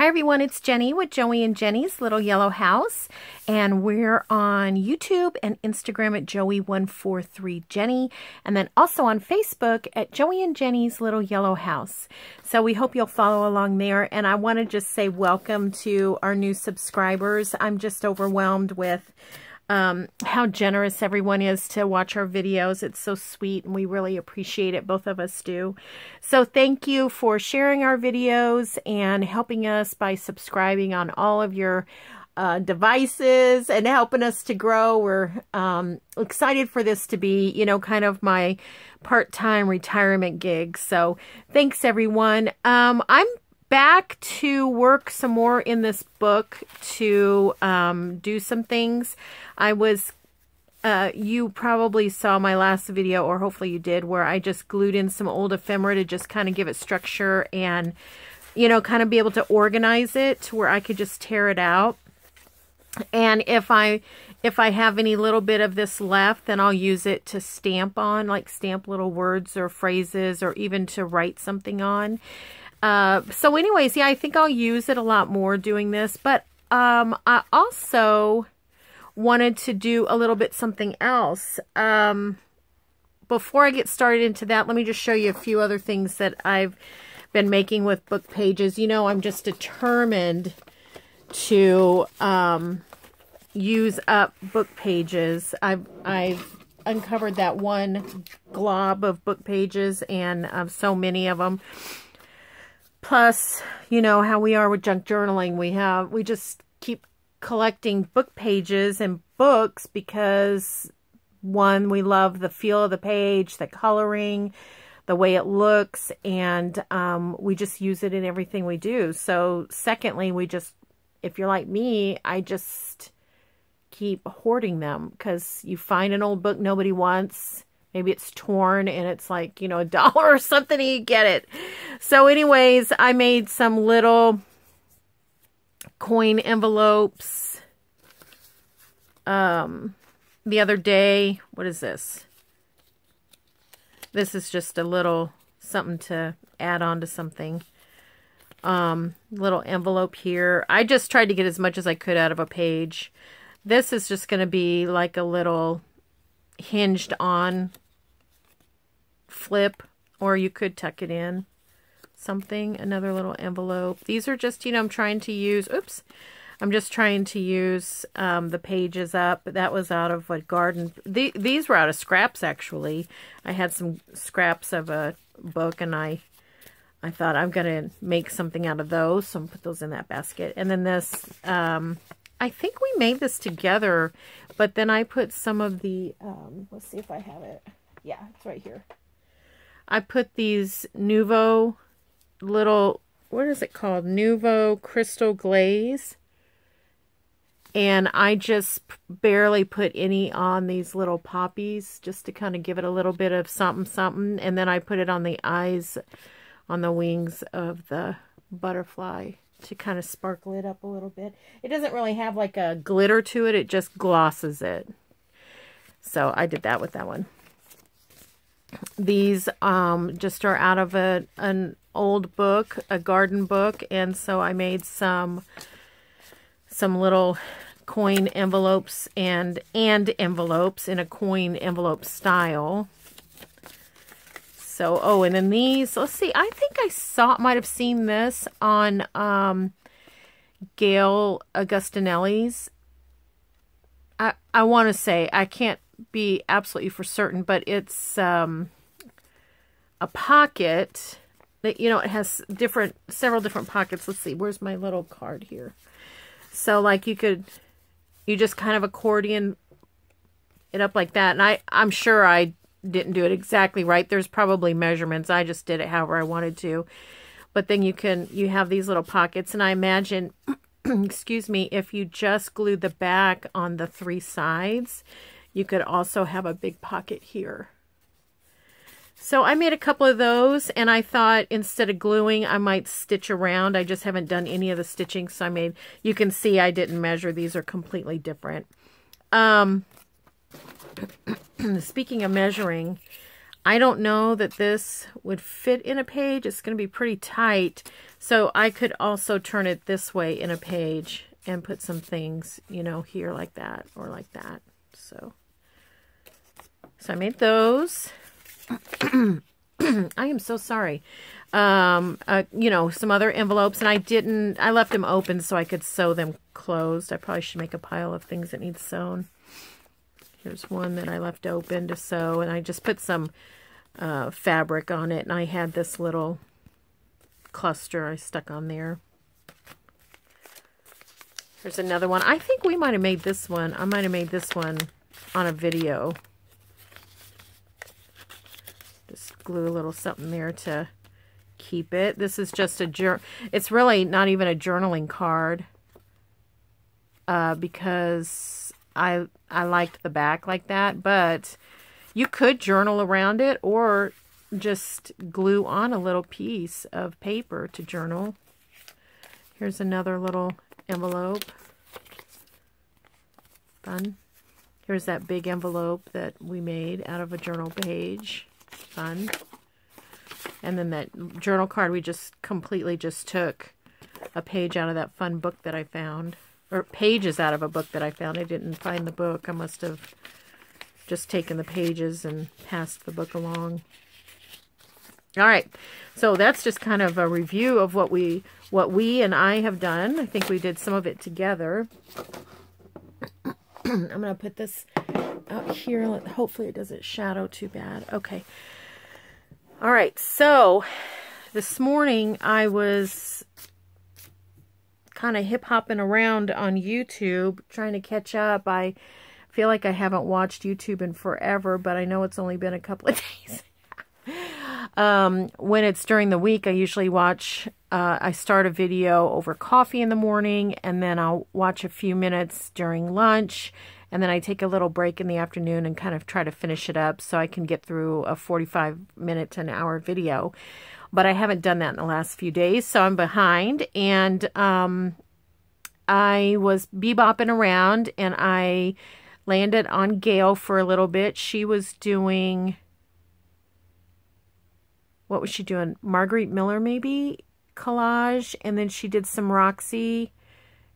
Hi everyone, it's Jenny with Joey and Jenny's Little Yellow House, and we're on YouTube and Instagram at Joey143Jenny, and then also on Facebook at Joey and Jenny's Little Yellow House. So we hope you'll follow along there, and I want to just say welcome to our new subscribers. I'm just overwhelmed with how generous everyone is to watch our videos. It's so sweet and we really appreciate it. Both of us do. So thank you for sharing our videos and helping us by subscribing on all of your devices and helping us to grow. We're excited for this to be, you know, kind of my part-time retirement gig. So thanks everyone. I'm back to work some more in this book to do some things. I was, you probably saw my last video, or hopefully you did, where I just glued in some old ephemera to just kind of give it structure and, you know, kind of be able to organize it to where I could just tear it out. And if I have any little bit of this left, then I'll use it to stamp on, like stamp little words or phrases, or even to write something on. So anyways, yeah, I think I'll use it a lot more doing this, but I also wanted to do a little bit something else. Before I get started into that, let me just show you a few other things that I've been making with book pages. You know, I'm just determined to use up book pages. I've uncovered that one glob of book pages, and so many of them. Plus, you know how we are with junk journaling. We just keep collecting book pages and books because, one, we love the feel of the page, the coloring, the way it looks, and we just use it in everything we do. So secondly, if you're like me, I just keep hoarding them because you find an old book nobody wants. Maybe it's torn and it's like, you know, $1 or something and you get it. So anyways, I made some little coin envelopes the other day. What is this? This is just a little something to add on to something. Little envelope here. I just tried to get as much as I could out of a page. This is just going to be like a little hinged on flip, or you could tuck it in something. Another little envelope. These are just, you know, I'm trying to use, I'm just trying to use the pages up. That was out of a garden. These were out of scraps, actually. I had some scraps of a book, and I thought I'm going to make something out of those, so I'm going to put those in that basket. And then this, I think we made this together, but then I put some of the, let's see if I have it. Yeah, it's right here. I put these Nouveau little, what is it called? Nouveau Crystal Glaze. And I just barely put any on these little poppies just to kind of give it a little bit of something, something. And then I put it on the eyes, on the wings of the butterfly to kind of sparkle it up a little bit. It doesn't really have like a glitter to it. It just glosses it. So I did that with that one. These just are out of an old book, a garden book, and so I made some little coin envelopes and envelopes in a coin envelope style. So, oh, and then these, let's see, I think I might have seen this on Gayle Agostinelli's. I want to say, I can't be absolutely for certain, but it's a pocket that, you know, it has several different pockets. Let's see, where's my little card here? So like you just kind of accordion it up like that. And I'm sure I didn't do it exactly right. There's probably measurements. I just did it however I wanted to. But then you have these little pockets, and I imagine, excuse me, if you just glue the back on the 3 sides, you could also have a big pocket here. So I made a couple of those, and I thought instead of gluing, I might stitch around. I just haven't done any of the stitching, so I made, you can see I didn't measure. These are completely different. Speaking of measuring, I don't know that this would fit in a page. It's going to be pretty tight. So I could also turn it this way in a page and put some things, you know, here like that or like that. So I made those. I am so sorry. You know, some other envelopes, and I left them open so I could sew them closed. I probably should make a pile of things that need sewn. Here's one that I left open to sew, and I just put some fabric on it, and I had this little cluster I stuck on there. There's another one. I think we might have made this one. I might have made this one on a video. Just glue a little something there to keep it. This is just it's really not even a journaling card because I liked the back like that, but you could journal around it or just glue on a little piece of paper to journal. Here's another little envelope. Fun. Here's that big envelope that we made out of a journal page. Fun. And then that journal card, we just completely just took a page out of that fun book that I found. Or pages out of a book that I found. I didn't find the book. I must have just taken the pages and passed the book along. All right. So that's just kind of a review of what we and I have done. I think we did some of it together. I'm going to put this out here. Hopefully it doesn't shadow too bad. Okay. All right. So this morning I was kind of hip-hopping around on YouTube, trying to catch up. I feel like I haven't watched YouTube in forever, but I know it's only been a couple of days. When it's during the week, I usually watch, I start a video over coffee in the morning, and then I'll watch a few minutes during lunch, and then I take a little break in the afternoon and kind of try to finish it up so I can get through a 45-minute to an hour video. But I haven't done that in the last few days, so I'm behind. And I was bebopping around, and I landed on Gayle for a little bit. She was doing, what was she doing? Marguerite Miller, maybe? Collage. And then she did some Roxy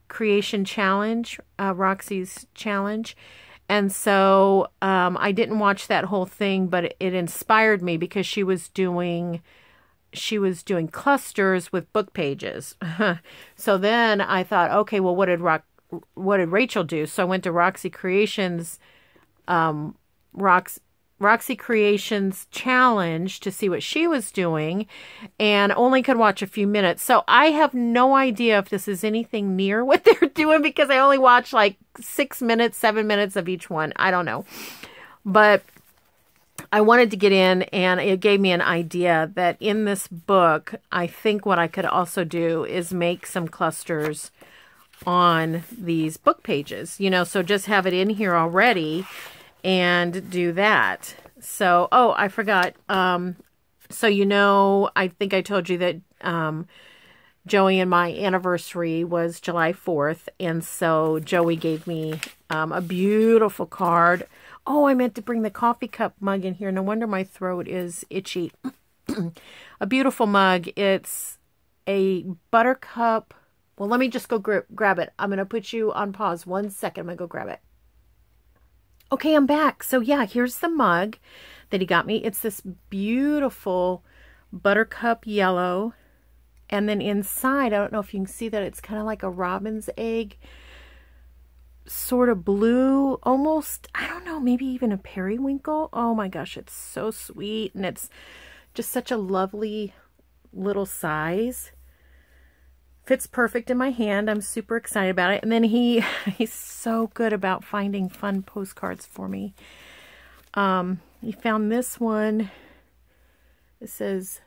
Creation Challenge, Roxy's Challenge. And so I didn't watch that whole thing, but it inspired me because she was doing clusters with book pages. So then I thought, okay, well, what did Rachel do? So I went to Roxy Creations, Roxy Creations Challenge to see what she was doing, and only could watch a few minutes. So I have no idea if this is anything near what they're doing because I only watched like 6 minutes, 7 minutes of each one. I don't know. But I wanted to get in, and it gave me an idea that in this book, I think what I could also do is make some clusters on these book pages, you know, so just have it in here already and do that. So, oh, I forgot. So, you know, I think I told you that Joey and my anniversary was July 4th. And so Joey gave me a beautiful card. Oh, I meant to bring the coffee cup mug in here. No wonder my throat is itchy. A beautiful mug. It's a buttercup. Well, let me just go grab it. I'm going to put you on pause 1 second. I'm going to go grab it. Okay, I'm back. So yeah, here's the mug that he got me. It's this beautiful buttercup yellow. And then inside, I don't know if you can see that, it's kind of like a robin's egg. Sort of blue, almost, I don't know, maybe even a periwinkle. Oh my gosh, it's so sweet. And it's just such a lovely little size. Fits perfect in my hand. I'm super excited about it. And then he's so good about finding fun postcards for me. He found this one. It says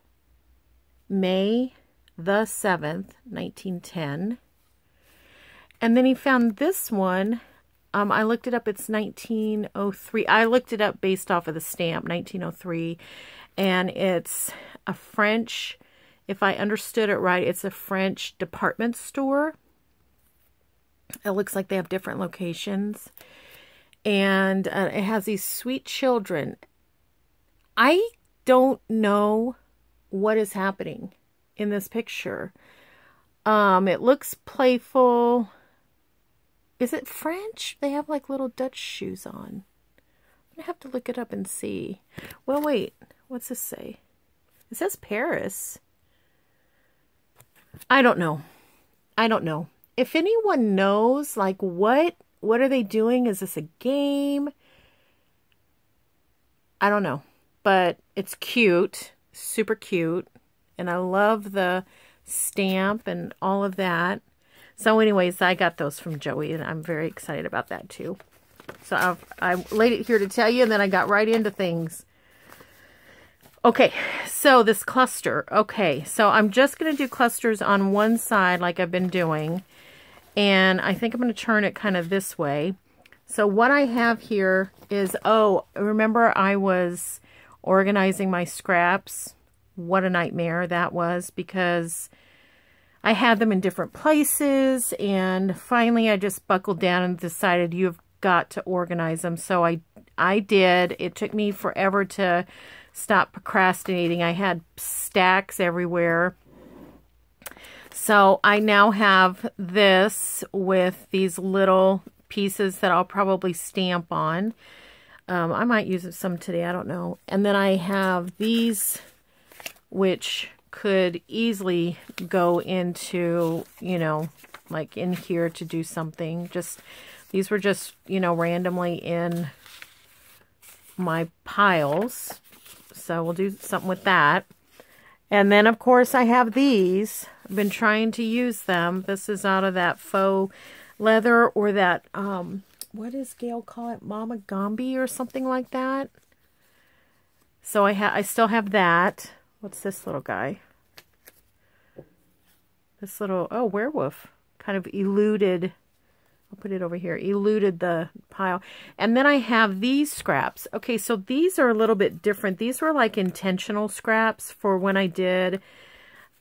May the 7th, 1910. And then he found this one. I looked it up. It's 1903. I looked it up based off of the stamp, 1903. And it's a French, if I understood it right, it's a French department store. It looks like they have different locations. And it has these sweet children. I don't know what is happening in this picture. It looks playful. Is it French? They have like little Dutch shoes on. I have to look it up and see. Well, wait. What's this say? It says Paris. I don't know. I don't know. If anyone knows, like, what are they doing? Is this a game? I don't know. But it's cute. Super cute. And I love the stamp and all of that. So anyways, I got those from Joey, and I'm very excited about that too. So I laid it here to tell you, and then I got right into things. Okay, so this cluster. Okay, so I'm just going to do clusters on one side like I've been doing. And I think I'm going to turn it kind of this way. So what I have here is, oh, remember I was organizing my scraps? What a nightmare that was, because I had them in different places, and finally I just buckled down and decided you've got to organize them. So I did. It took me forever to stop procrastinating. I had stacks everywhere. So I now have this with these little pieces that I'll probably stamp on. I might use some today, I don't know. And then I have these, which could easily go into, you know, like in here to do something. These were just, you know, randomly in my piles. So we'll do something with that. And then, of course, I have these. I've been trying to use them. This is out of that faux leather, or that, what does Gayle call it? Mama Gambi or something like that. So I still have that. What's this little guy? This little, oh, werewolf. Kind of eluded, I'll put it over here, eluded the pile. And then I have these scraps. Okay, so these are a little bit different. These were like intentional scraps for when I did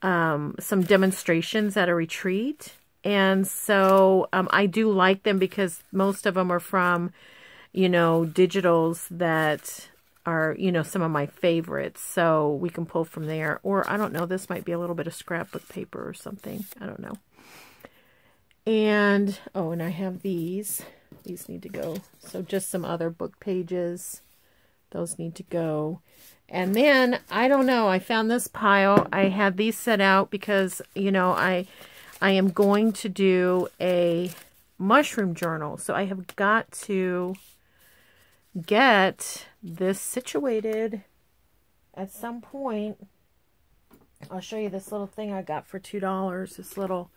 some demonstrations at a retreat. And so I do like them because most of them are from, you know, digitals that are, you know, some of my favorites. So we can pull from there. Or I don't know, this might be a little bit of scrapbook paper or something. I don't know. And, oh, and I have these. These need to go. So just some other book pages. Those need to go. And then, I don't know, I found this pile. I had these set out because, you know, I am going to do a mushroom journal. So I have got to get this situated at some point. I'll show you this little thing I got for $2. This little,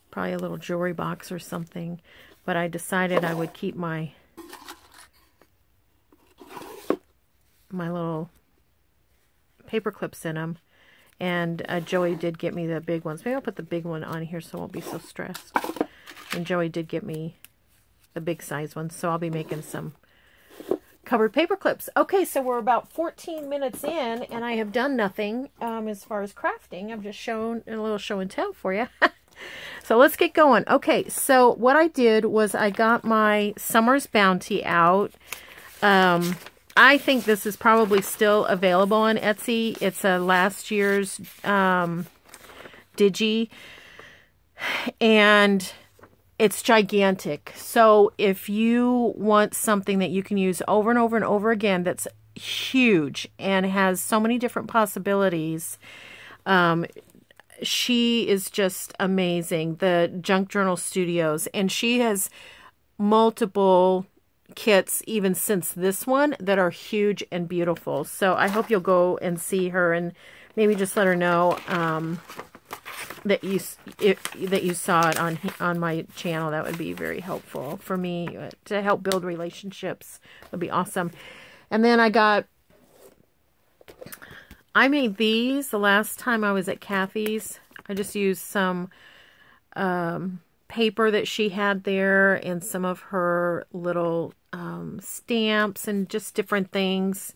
probably a little jewelry box or something. But I decided I would keep my little paper clips in them. And Joey did get me the big ones. Maybe I'll put the big one on here so I won't be so stressed. And Joey did get me the big size ones. So I'll be making some covered paper clips. Okay, so we're about 14 minutes in, and I have done nothing as far as crafting. I've just shown a little show and tell for you. So let's get going. Okay, so what I did was I got my Summer's Bounty out. I think this is probably still available on Etsy. It's a last year's Digi, and it's gigantic. So if you want something that you can use over and over and over again that's huge and has so many different possibilities, she is just amazing. The Junk Journal Studios, and she has multiple kits even since this one that are huge and beautiful. So I hope you'll go and see her and maybe just let her know that you saw it on my channel. That would be very helpful for me to help build relationships. Would be awesome. And then I made these the last time I was at Kathy's. I just used some paper that she had there and some of her little stamps and just different things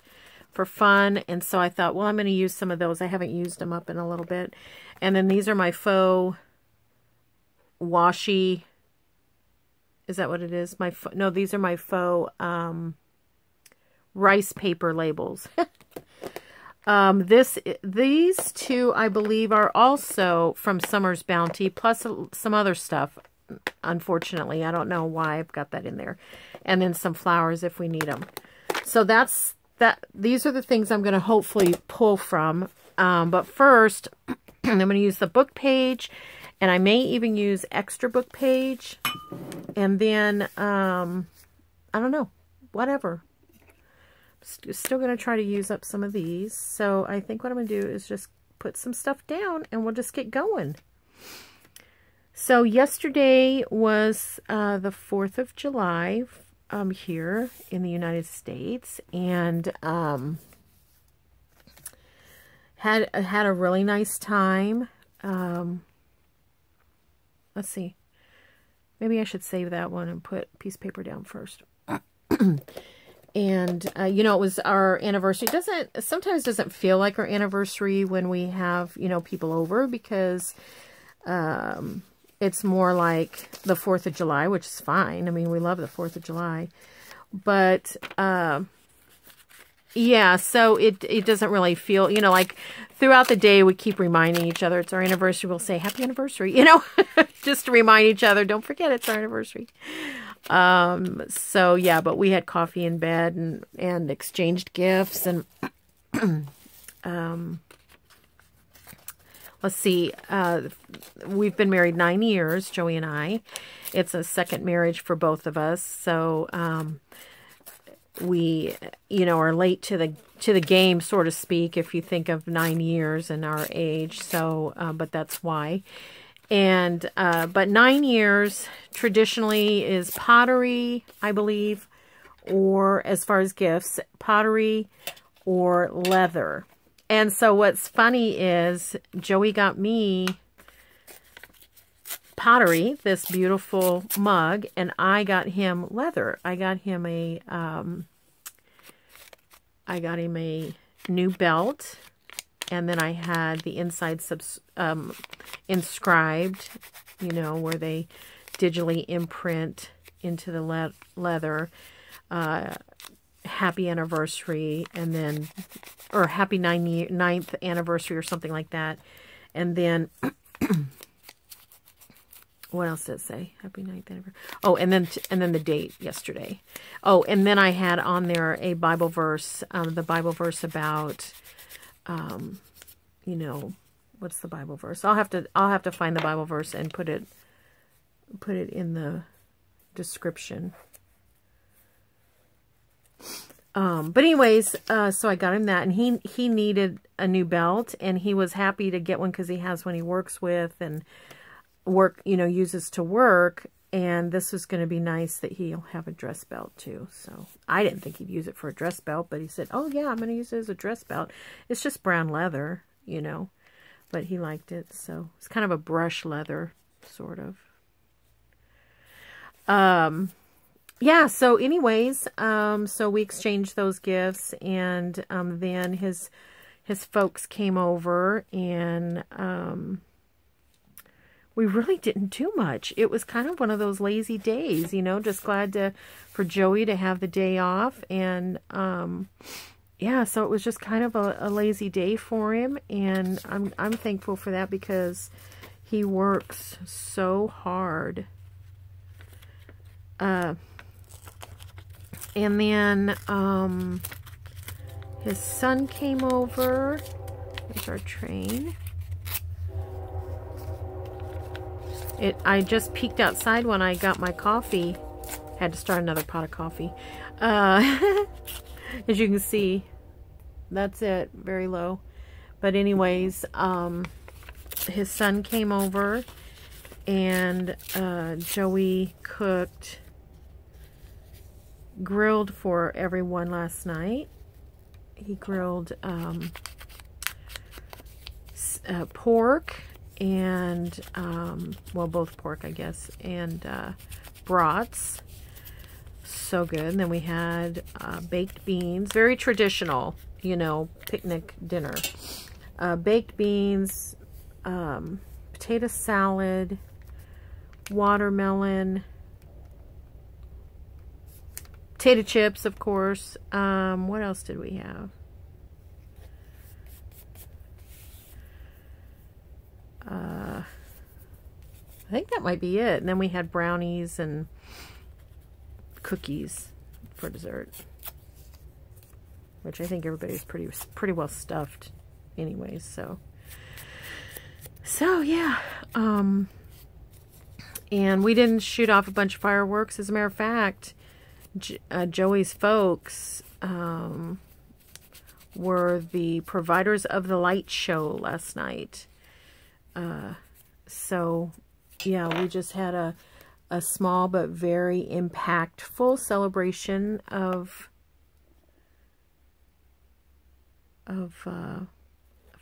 for fun. And so I thought, well, I'm going to use some of those. I haven't used them up in a little bit. And then these are my faux washi. Is that what it is? No, these are my faux rice paper labels. These two, I believe, are also from Summer's Bounty, plus some other stuff. Unfortunately, I don't know why I've got that in there. And then some flowers if we need them. So that's that. These are the things I'm going to hopefully pull from. But first, I'm going to use the book page, and I may even use extra book page. And then, I don't know, whatever. Still going to try to use up some of these. So I think what I'm going to do is just put some stuff down, and we'll just get going. So yesterday was the 4th of July here in the United States, and had a really nice time. Let's see. Maybe I should save that one and put piece of paper down first. And, you know, it was our anniversary. Sometimes doesn't feel like our anniversary when we have, you know, people over, because it's more like the 4th of July, which is fine. I mean, we love the 4th of July. But, yeah, so it doesn't really feel, you know, like throughout the day we keep reminding each other it's our anniversary. We'll say, happy anniversary, you know, just to remind each other, don't forget it's our anniversary. So, yeah, but we had coffee in bed and exchanged gifts. And let's see, we've been married 9 years, Joey and I. It's a second marriage for both of us. So, we, you know, are late to the game, so to speak, if you think of 9 years and our age. So, but that's why. And, but 9 years traditionally is pottery, I believe, or as far as gifts, pottery or leather. And so what's funny is Joey got me pottery, this beautiful mug, and I got him leather. I got him a new belt, and then I had the inside inscribed, you know, where they digitally imprint into the leather, happy anniversary, and then, or happy 9th anniversary or something like that. And then, what else did it say? Happy 9th anniversary. Oh, and then the date yesterday. Oh, and then I had on there a Bible verse, the Bible verse about, you know, what's the Bible verse? I'll have to find the Bible verse and put it in the description. But anyways, so I got him that, and he needed a new belt, and he was happy to get one because he has one he works with and uses to work. And this was going to be nice that he'll have a dress belt too. So I didn't think he'd use it for a dress belt, but he said, oh yeah, I'm going to use it as a dress belt. It's just brown leather, you know, but he liked it. So it's kind of a brush leather, sort of. Yeah, so anyways, so we exchanged those gifts, and then his folks came over, and we really didn't do much. It was kind of one of those lazy days, you know, just glad for Joey to have the day off. And yeah, so it was just kind of a lazy day for him, and I'm thankful for that because he works so hard. And then his son came over. There's our train. I just peeked outside when I got my coffee. Had to start another pot of coffee. As you can see, that's it, very low. But anyways, his son came over, and Joey grilled for everyone last night. He grilled pork and, well, both pork, I guess, and brats. So good. And then we had baked beans, very traditional, you know, picnic dinner. Baked beans, potato salad, watermelon, potato chips, of course. What else did we have? I think that might be it. And then we had brownies and cookies for dessert, which I think everybody's pretty well stuffed anyways. So yeah. And we didn't shoot off a bunch of fireworks. As a matter of fact, Joey's folks were the providers of the light show last night. So yeah, we just had a small but very impactful celebration of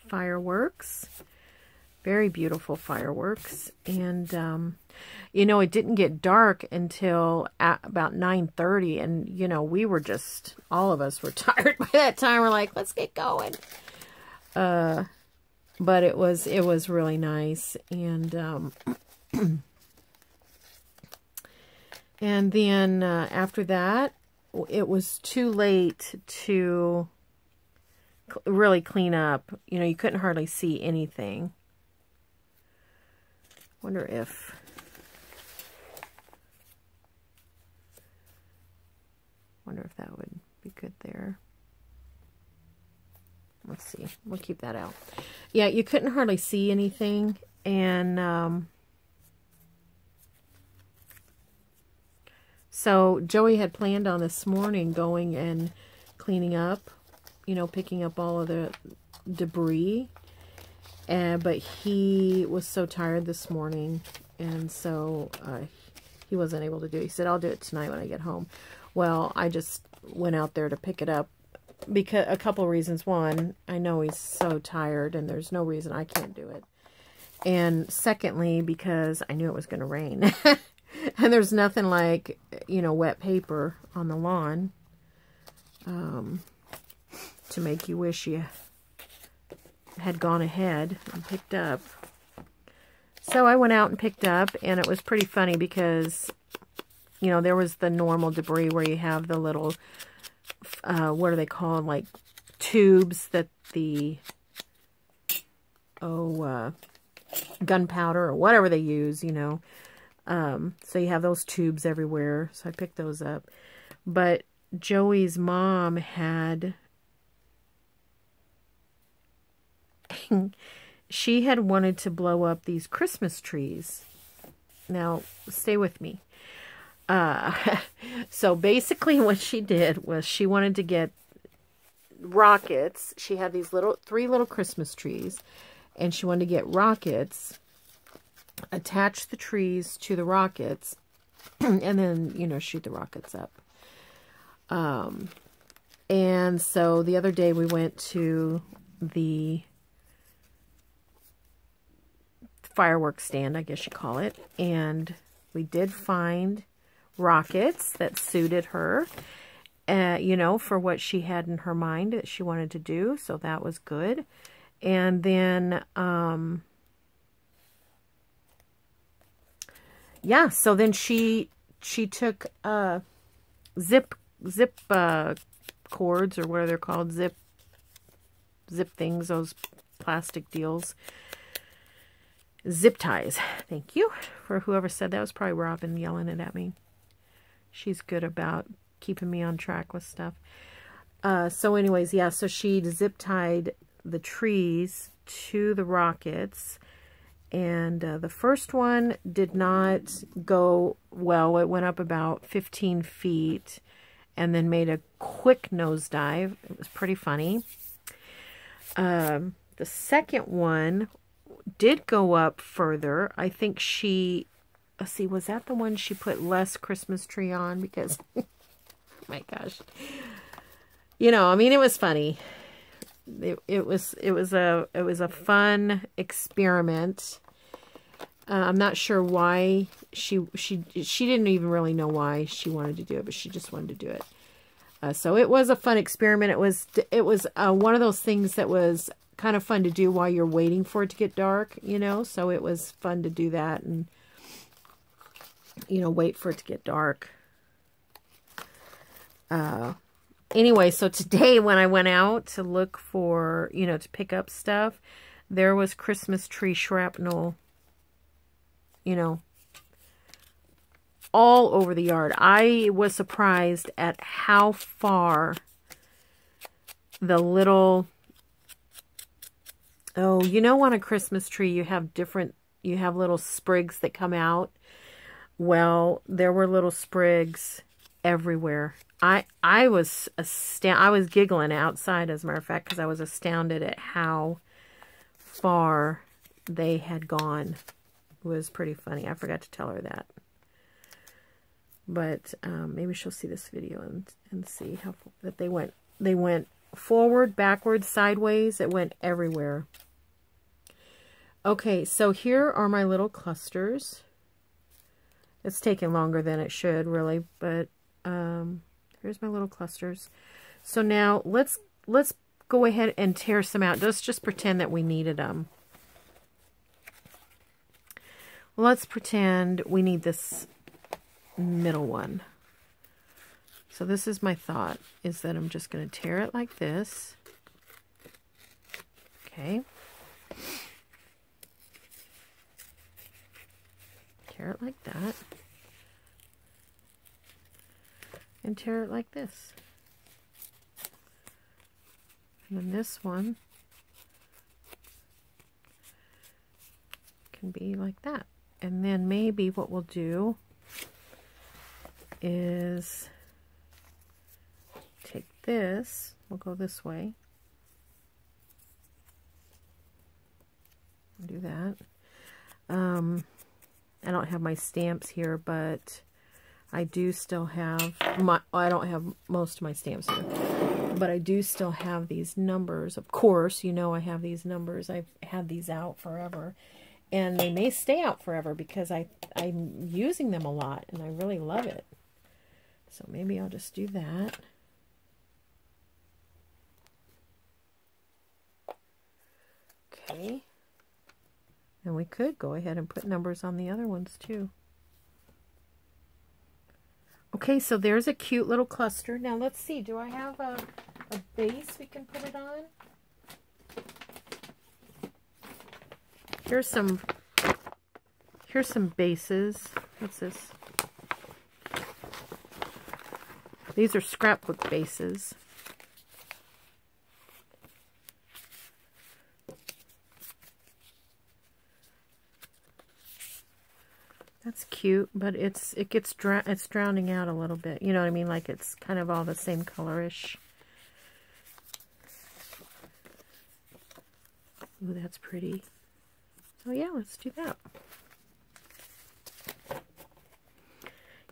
fireworks. Very beautiful fireworks. And you know, it didn't get dark until at about 9:30, and you know, we were just, all of us were tired by that time. We're like, let's get going. But it was really nice. And and then after that, it was too late to really clean up. You know, you couldn't hardly see anything. Wonder if that would be good there. Let's see. We'll keep that out. Yeah, you couldn't hardly see anything. And so Joey had planned on this morning going and cleaning up, you know, picking up all of the debris. But he was so tired this morning, and so he wasn't able to do it. He said, I'll do it tonight when I get home. Well, I just went out there to pick it up because a couple reasons. One, I know he's so tired, and there's no reason I can't do it. And secondly, because I knew it was going to rain. And there's nothing like, you know, wet paper on the lawn to make you wish you had gone ahead and picked up. So I went out and picked up, and it was pretty funny because, you know, there was the normal debris where you have the little, what are they called, like tubes that the, gunpowder or whatever they use, you know. So you have those tubes everywhere. So I picked those up. But Joey's mom had, she had wanted to blow up these Christmas trees. Now, stay with me. So basically what she did was she wanted to get rockets. She had these three little Christmas trees, and she wanted to get rockets, attach the trees to the rockets, and then, you know, shoot the rockets up. And so the other day we went to the fireworks stand, I guess you call it, and we did find rockets that suited her, you know, for what she had in her mind that she wanted to do, so that was good. And then, yeah, so then she took zip cords, or what are they called, zip things, those plastic deals. Zip ties. Thank you for whoever said that. It was probably Robin yelling it at me. She's good about keeping me on track with stuff. So anyways, yeah, so she zip tied the trees to the rockets. And the first one did not go well. It went up about 15 feet and then made a quick nosedive. It was pretty funny. The second one did go up further. I think she, let's see, was that the one she put less Christmas tree on? Because, oh my gosh, you know, I mean, it was funny. It was a fun experiment. I'm not sure why she didn't even really know why she wanted to do it, but she just wanted to do it. So it was a fun experiment. It was one of those things that was kind of fun to do while you're waiting for it to get dark, you know, so it was fun to do that and, you know, wait for it to get dark. Anyway, so today when I went out to look for, you know, to pick up stuff, there was Christmas tree shrapnel you know, all over the yard. I was surprised at how far the little, oh, you know, on a Christmas tree, you have little sprigs that come out. Well, there were little sprigs everywhere. I was giggling outside, as a matter of fact, because I was astounded at how far they had gone. It was pretty funny. I forgot to tell her that. But maybe she'll see this video and see how that they went forward, backwards, sideways. It went everywhere. Okay, so here are my little clusters. It's taking longer than it should, really, but here's my little clusters. So now let's go ahead and tear some out. Let's just pretend that we needed them. Let's pretend we need this middle one. So this is my thought, is that I'm just going to tear it like this. Okay. Tear it like that. And tear it like this. And then this one can be like that. And then maybe what we'll do is take this, we'll go this way. Do that. I don't have my stamps here, but I do still have I don't have most of my stamps here, but I do still have these numbers. Of course, you know I have these numbers. I've had these out forever, and they may stay out forever because I'm using them a lot, and I really love it. So maybe I'll just do that. Okay. And we could go ahead and put numbers on the other ones too. Okay, so there's a cute little cluster. Now let's see, do I have a base we can put it on? Here's some bases. What's this? These are scrapbook bases. That's cute, but it's drowning out a little bit. You know what I mean? Like it's kind of all the same colorish. Ooh, that's pretty. So yeah, let's do that.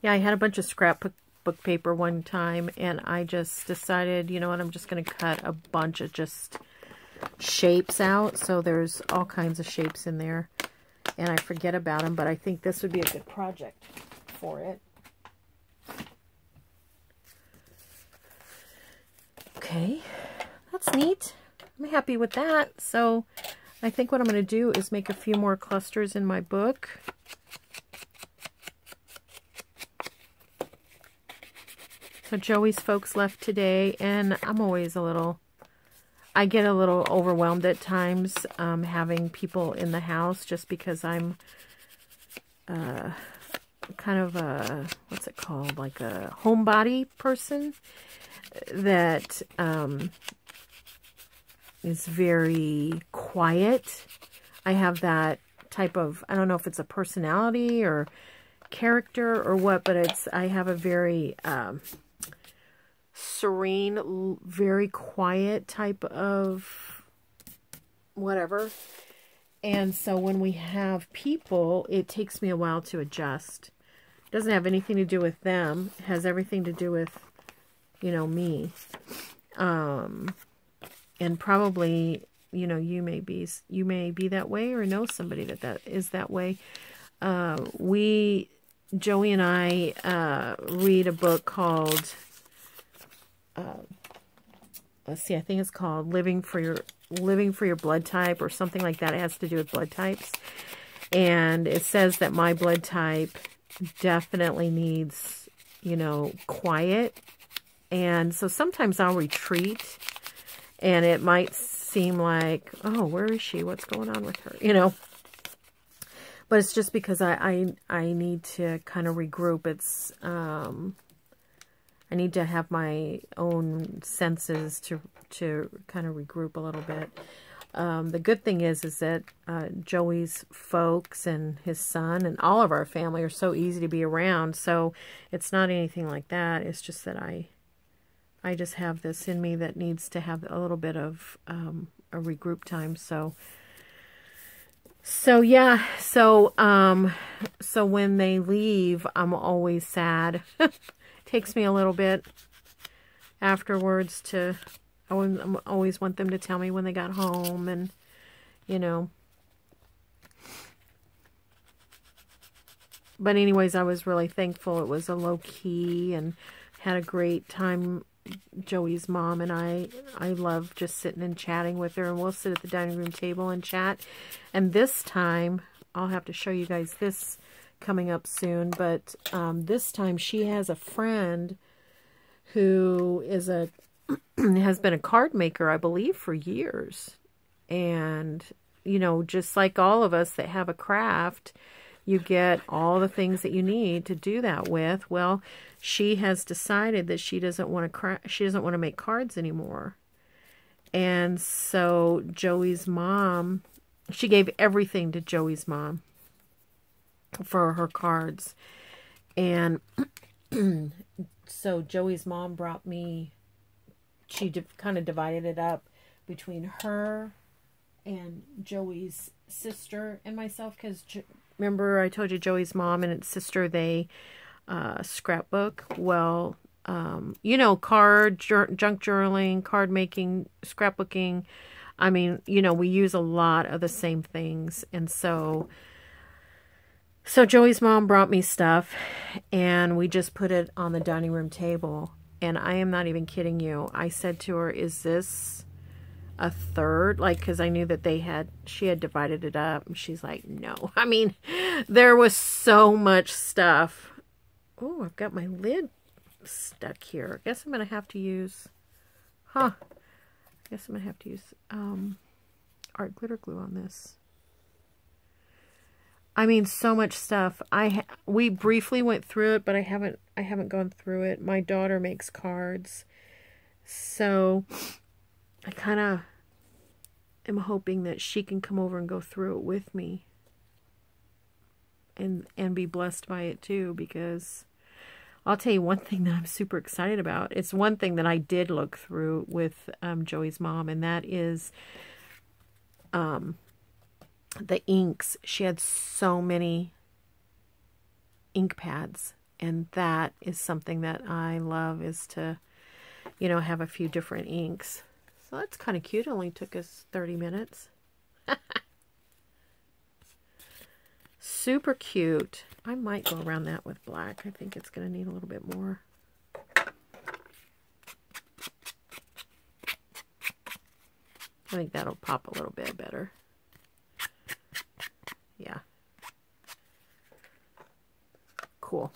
Yeah, I had a bunch of scrapbook paper one time, and I just decided, you know what, I'm just going to cut a bunch of just shapes out. So there's all kinds of shapes in there. And I forget about them, but I think this would be a good project for it. Okay, that's neat. I'm happy with that. So I think what I'm going to do is make a few more clusters in my book. So Joey's folks left today, and I'm always I get a little overwhelmed at times having people in the house, just because I'm kind of a, what's it called, like a homebody person that is very quiet. I have that type of, I don't know if it's a personality or character or what, but I have a very serene, very quiet type of whatever. And so when we have people, it takes me a while to adjust. It doesn't have anything to do with them. It has everything to do with, you know, me. And probably, you know, you may be that way, or know somebody that is that way. Joey and I read a book called let's see, I think it's called Living for Your Blood Type, or something like that. It has to do with blood types. And it says that my blood type definitely needs, you know, quiet. And so sometimes I'll retreat, and it might seem like, oh, where is she? What's going on with her? You know. But it's just because I need to kind of regroup. It's, I need to have my own senses to kind of regroup a little bit. The good thing is that Joey's folks and his son and all of our family are so easy to be around. So it's not anything like that. It's just that I just have this in me that needs to have a little bit of a regroup time. So yeah. So when they leave, I'm always sad. It takes me a little bit afterwards to... I always want them to tell me when they got home, and, you know. But anyways, I was really thankful. It was a low-key and had a great time. Joey's mom and I love just sitting and chatting with her, and we'll sit at the dining room table and chat. And this time, I'll have to show you guys this coming up soon, but this time she has a friend who is has been a card maker, I believe, for years. And, you know, just like all of us that have a craft, you get all the things that you need to do that with. Well, she has decided that she doesn't want to make cards anymore. And so Joey's mom, she gave everything to Joey's mom for her cards. And so Joey's mom brought me... She kind of divided it up between her and Joey's sister and myself. Because remember I told you Joey's mom and its sister, they scrapbook. Well, you know, junk journaling, card making, scrapbooking. I mean, you know, we use a lot of the same things. And so Joey's mom brought me stuff, and we just put it on the dining room table. And I am not even kidding you. I said to her, is this a third? Like, because I knew that she had divided it up. And she's like, no. I mean, there was so much stuff. Oh, I've got my lid stuck here. I guess I'm going to have to use, I guess I'm going to have to use art glitter glue on this. I mean, so much stuff. We briefly went through it, but I haven't gone through it. My daughter makes cards, so I kind of am hoping that she can come over and go through it with me, and be blessed by it too. Because I'll tell you one thing that I'm super excited about. It's one thing that I did look through with Joey's mom, and that is the inks. She had so many ink pads, and that is something that I love, is to, you know, have a few different inks. So that's kind of cute. It only took us 30 minutes. Super cute. I might go around that with black. I think it's going to need a little bit more. I think that'll pop a little bit better. Yeah. Cool.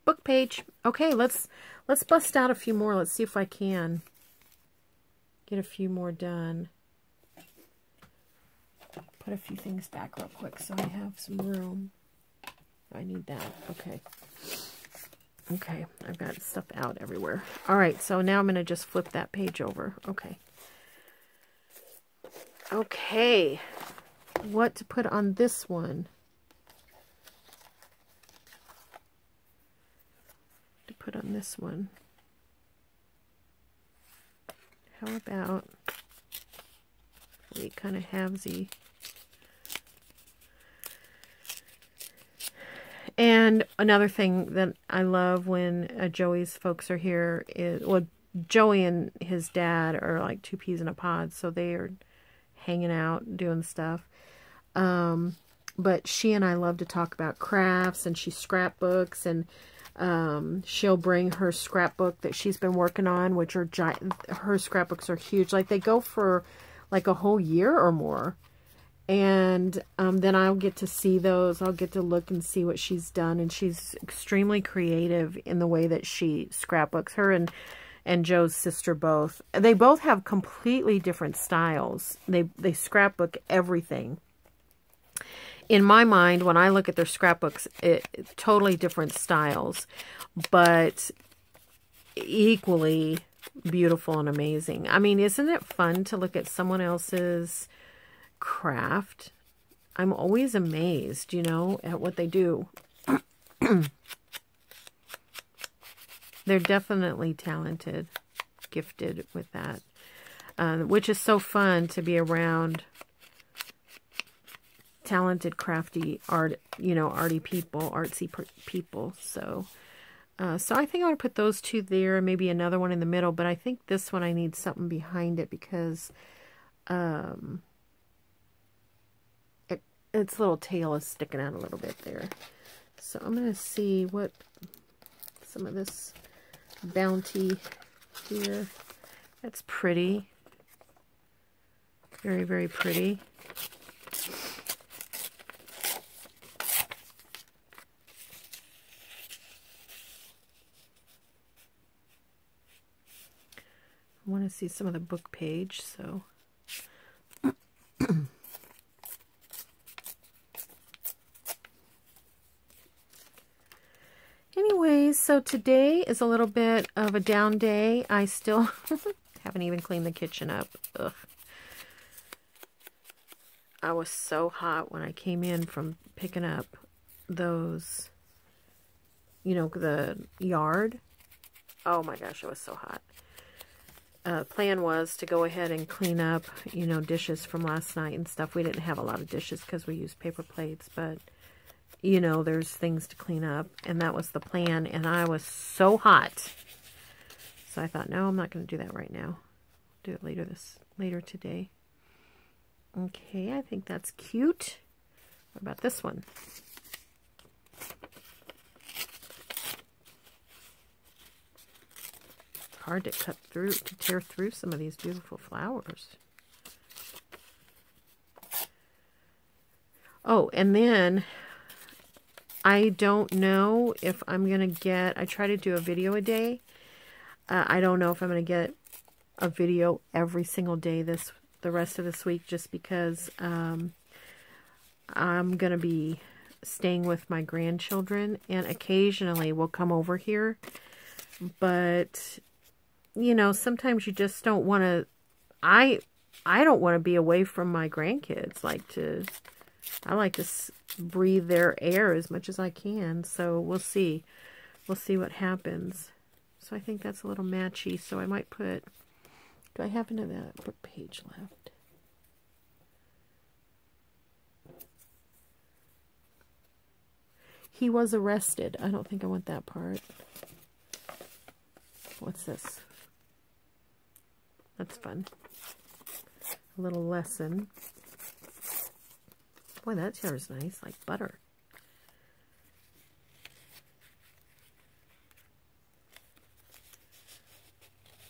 Book page. Okay, let's bust out a few more. Let's see if I can get a few more done. Put a few things back real quick so I have some room. I need that. Okay. Okay, I've got stuff out everywhere. All right, so now I'm going to just flip that page over. Okay. Okay, what to put on this one? To put on this one. How about we kind of halvesy? And another thing that I love when Joey's folks are here is, well, Joey and his dad are like two peas in a pod, so they are hanging out, doing stuff. But she and I love to talk about crafts, and she scrapbooks, and she'll bring her scrapbook that she's been working on, which are her scrapbooks are huge. Like, they go for like a whole year or more. And then I'll get to see those. I'll get to look and see what she's done. And she's extremely creative in the way that she scrapbooks. Her and and Joe's sister both. They both have completely different styles. They scrapbook everything. In my mind, when I look at their scrapbooks, totally different styles, but equally beautiful and amazing. I mean, isn't it fun to look at someone else's craft? I'm always amazed, you know, at what they do. They're definitely talented, gifted with that, which is so fun to be around talented, crafty, artsy people. So I think I would put those two there, and maybe another one in the middle. But I think this one I need something behind it because its little tail is sticking out a little bit there. So I'm going to see what some of this bounty here. That's pretty. Very, very pretty. I want to see some of the book page, so anyways, so today is a little bit of a down day. I still haven't even cleaned the kitchen up. Ugh. I was so hot when I came in from picking up those, you know, the yard. Oh my gosh, it was so hot. Plan was to go ahead and clean up, you know, dishes from last night and stuff. We didn't have a lot of dishes because we used paper plates, but, you know, there's things to clean up, and that was the plan, and I was so hot. So I thought, no, I'm not going to do that right now. Do it later today. Okay, I think that's cute. What about this one? Hard to tear through some of these beautiful flowers. Oh, and then I don't know if I'm going to get, I try to do a video a day. I don't know if I'm going to get a video every single day the rest of this week, just because I'm going to be staying with my grandchildren, and occasionally we'll come over here, but you know, sometimes you just don't want to, I don't want to be away from my grandkids. I like to breathe their air as much as I can. So we'll see. We'll see what happens. So I think that's a little matchy. So I might put, do I have any of that book page left? He was arrested. I don't think I want that part. What's this? That's fun. A little lesson. Boy, that here is nice, like butter.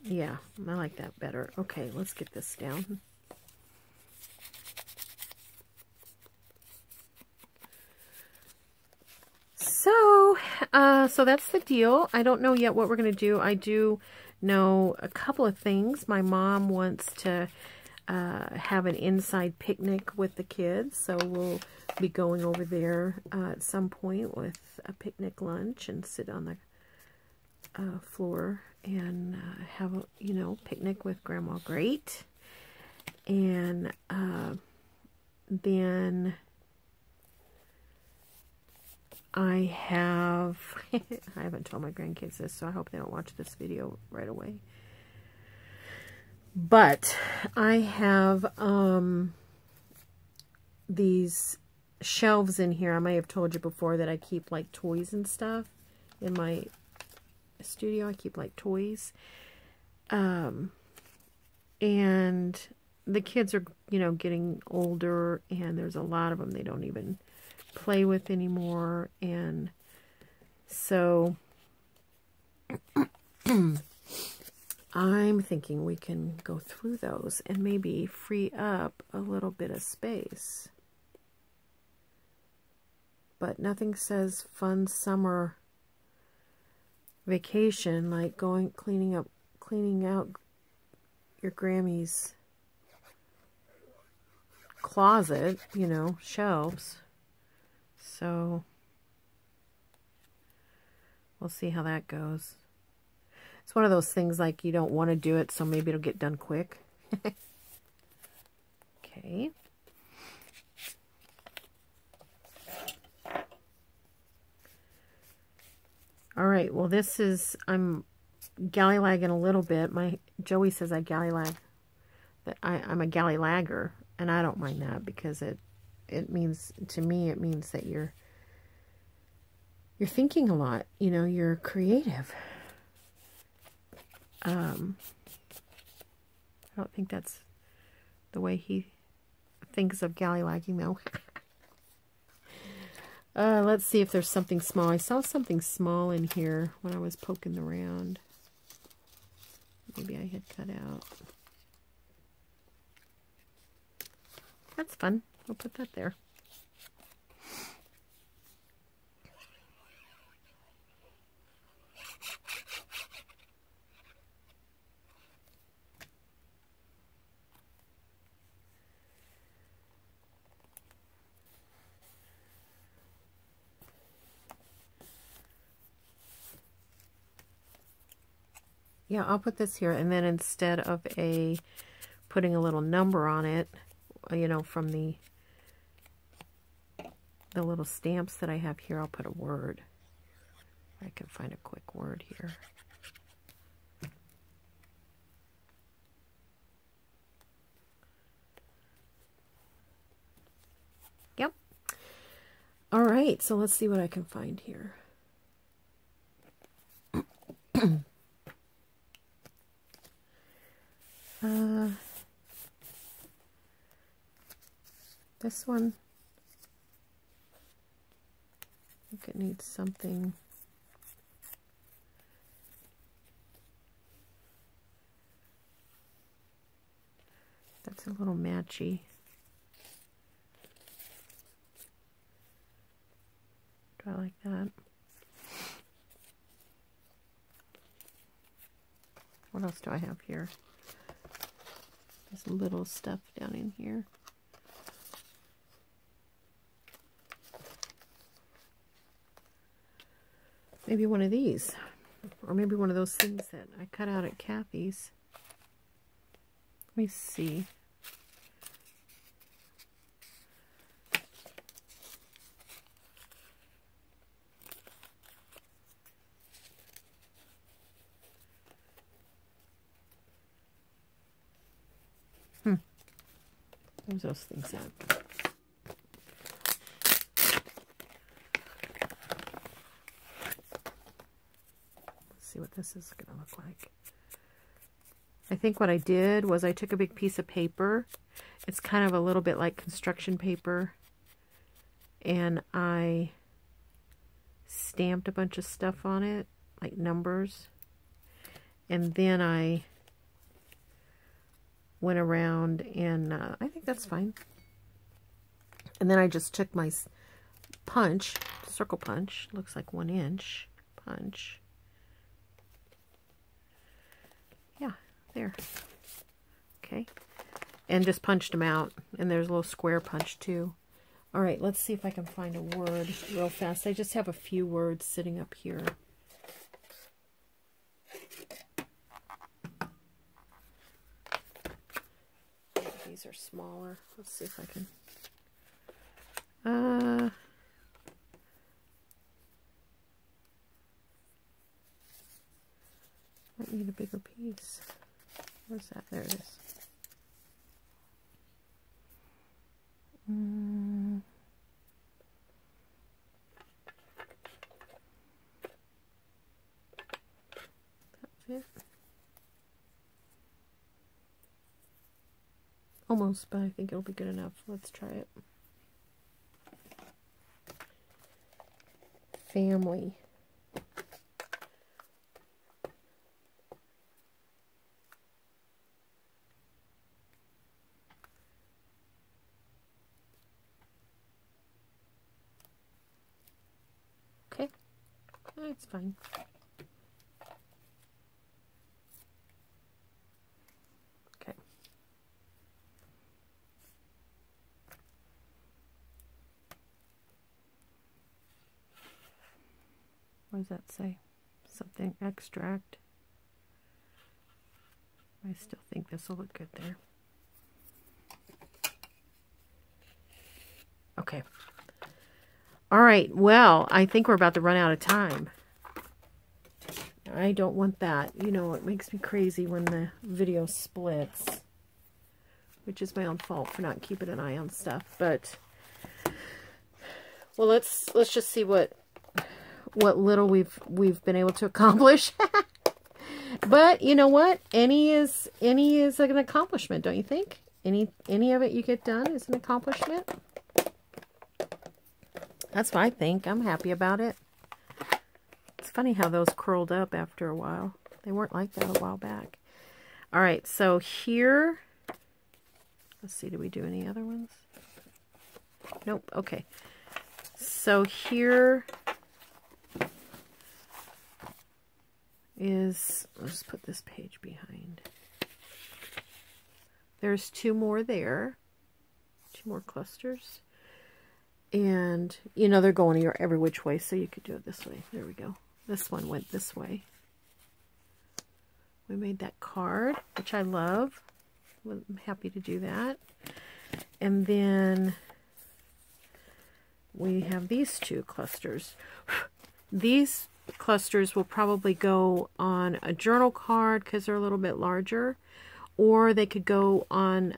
Yeah, I like that better. Okay, let's get this down. So that's the deal. I don't know yet what we're going to do. I do know a couple of things. My mom wants to have an inside picnic with the kids, so we'll be going over there at some point with a picnic lunch and sit on the floor and have a, you know, picnic with Grandma Great. And then I haven't told my grandkids this, so I hope they don't watch this video right away. But I have these shelves in here. I may have told you before that I keep like toys and stuff in my studio. I keep like toys. And the kids are, you know, getting older, and there's a lot of them they don't even play with anymore. And so I'm thinking we can go through those and maybe free up a little bit of space. But nothing says fun summer vacation like cleaning cleaning out your Grammy's closet, you know, shelves. So we'll see how that goes. It's one of those things like you don't want to do it, so maybe it'll get done quick. Okay. All right, well this is, I'm gallylagging a little bit. Joey says I gallylag, that I'm a gallylagger, and I don't mind that because it means, to me, it means that you're thinking a lot, you know, you're creative. I don't think that's the way he thinks of gallylagging, though. Let's see if there's something small. I saw something small in here when I was poking around. Maybe I had cut out. That's fun. I'll put that there. Yeah, I'll put this here, and then instead of putting a little number on it, you know, from the little stamps that I have here, I'll put a word. I can find a quick word here. Yep. All right, so let's see what I can find here. This one, I think it needs something. That's a little matchy. Do I like that? What else do I have here? There's little stuff down in here. Maybe one of these, or maybe one of those things that I cut out at Kathy's. Let me see. Where's those things at? See what this is going to look like. I think what I did was I took a big piece of paper. It's kind of a little bit like construction paper. And I stamped a bunch of stuff on it, like numbers. And then I went around and I think that's fine. And then I just took my punch, circle punch, looks like 1 inch punch. Yeah, there. Okay. And just punched them out. And there's a little square punch too. All right, let's see if I can find a word real fast. I just have a few words sitting up here. These are smaller. Let's see if I can. Might need a bigger piece. Where's that? There it is. That's it. Almost, but I think it'll be good enough. Let's try it. Family. Okay, that's fine. What does that say? Something extract. I still think this will look good there. Okay. All right. Well, I think we're about to run out of time. I don't want that. You know, it makes me crazy when the video splits, which is my own fault for not keeping an eye on stuff. But well, let's just see what little we've been able to accomplish. But you know what? Any is like an accomplishment, don't you think? Any of it you get done is an accomplishment. That's what I think. I'm happy about it. It's funny how those curled up after a while. They weren't like that a while back. All right, so here, let's see, did we do any other ones? Nope, okay. So here is, let's put this page behind. There's 2 more there. 2 more clusters. And, you know, they're going every which way, so you could do it this way. There we go. This one went this way. We made that card, which I love. I'm happy to do that. And then we have these 2 clusters. These clusters will probably go on a journal card because they're a little bit larger, or they could go on